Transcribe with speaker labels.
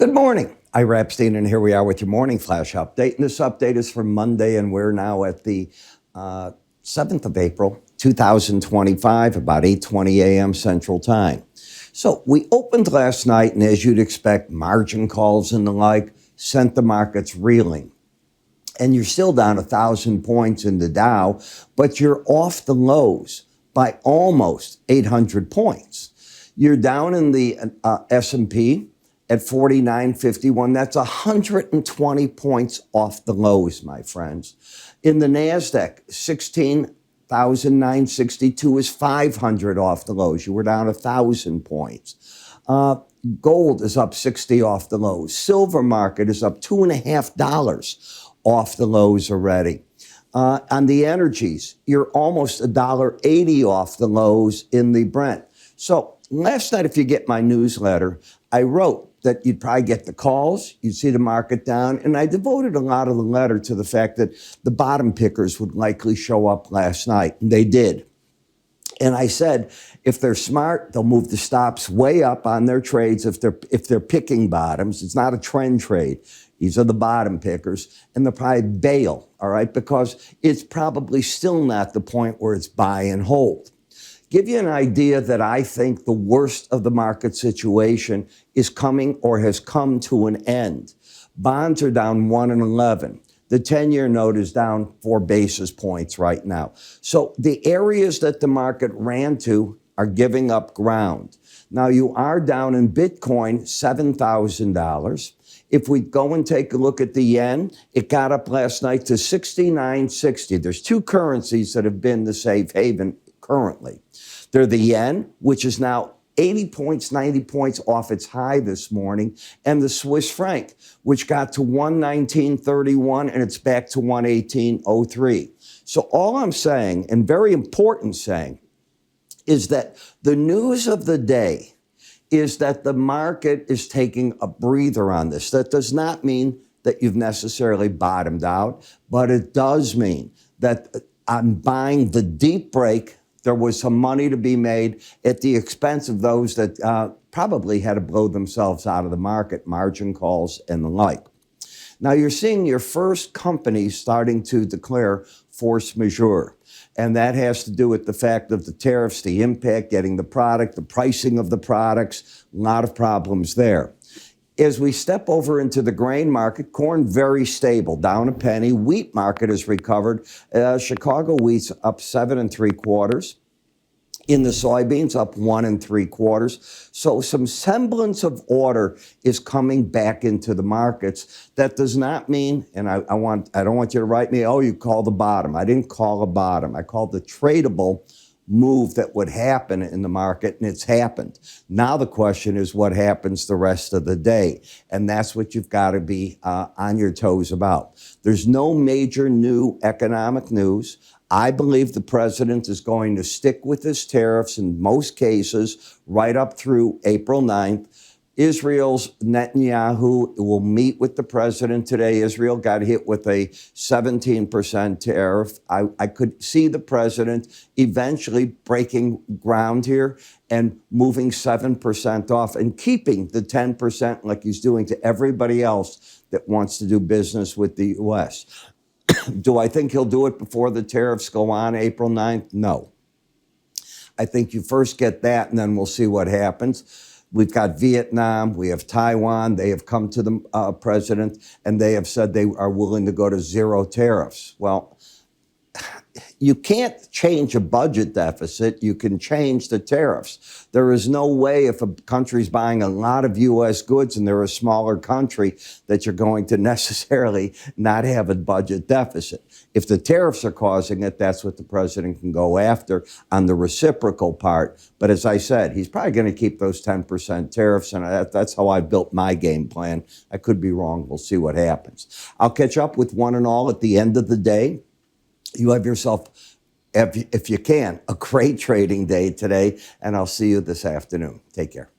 Speaker 1: Good morning. I'm Epstein, and here we are with your morning flash update. And this update is for Monday, and we're now at the 7th of April, 2025, about 8:20 a.m. Central Time. So we opened last night, and as you'd expect, margin calls and the like sent the markets reeling. And you're still down 1,000 points in the Dow, but you're off the lows by almost 800 points. You're down in the S&P at 49.51. That's 120 points off the lows, my friends. In the NASDAQ, 16,962 is 500 off the lows. You were down 1,000 points. Gold is up 60 off the lows. Silver market is up $2.50 off the lows already. On the energies, you're almost $1.80 off the lows in the Brent. So last night, if you get my newsletter, I wrote that you'd probably get the calls, you'd see the market down, and I devoted a lot of the letter to the fact that the bottom pickers would likely show up last night, and they did. And I said, if they're smart, they'll move the stops way up on their trades if they're picking bottoms. It's not a trend trade. These are the bottom pickers, and they'll probably bail, all right, because it's probably still not the point where it's buy and hold. Give you an idea that I think the worst of the market situation is coming or has come to an end. Bonds are down 1.11. The 10-year note is down 4 basis points right now. So the areas that the market ran to are giving up ground. Now you are down in Bitcoin, $7,000. If we go and take a look at the yen, it got up last night to 69.60. There's two currencies that have been the safe haven currently. They're the yen, which is now 80 points, 90 points off its high this morning, and the Swiss franc, which got to 119.31, and it's back to 118.03. So all I'm saying, and very important saying, is that the news of the day is that the market is taking a breather on this. That does not mean that you've necessarily bottomed out, but it does mean that I'm buying the deep break. There was some money to be made at the expense of those that probably had to blow themselves out of the market, margin calls and the like. Now you're seeing your first companies starting to declare force majeure. And that has to do with the fact of the tariffs, the impact, getting the product, the pricing of the products, a lot of problems there. As we step over into the grain market, corn very stable, down a penny. Wheat market has recovered. Chicago wheat's up 7 3/4. In the soybeans, up 1 3/4. So some semblance of order is coming back into the markets. That does not mean, and I don't want you to write me, oh, you called the bottom. I didn't call a bottom. I called the tradable move that would happen in the market, and it's happened. Now the question is what happens the rest of the day, and that's what you've got to be on your toes about. There's no major new economic news. I believe the president is going to stick with his tariffs in most cases right up through April 9th. Israel's Netanyahu will meet with the president today. Israel got hit with a 17% tariff. I could see the president eventually breaking ground here and moving 7% off and keeping the 10% like he's doing to everybody else that wants to do business with the U.S. Do I think he'll do it before the tariffs go on April 9th? No. I think you first get that, and then we'll see what happens. We've got Vietnam, we have Taiwan. They have come to the president, and they have said they are willing to go to zero tariffs. Well, you can't change a budget deficit. You can change the tariffs. There is no way if a country's buying a lot of U.S. goods and they're a smaller country that you're going to necessarily not have a budget deficit. If the tariffs are causing it, that's what the president can go after on the reciprocal part. But as I said, he's probably going to keep those 10% tariffs, and that's how I built my game plan. I could be wrong. We'll see what happens. I'll catch up with one and all at the end of the day. You have yourself, if you can, a great trading day today, and I'll see you this afternoon. Take care.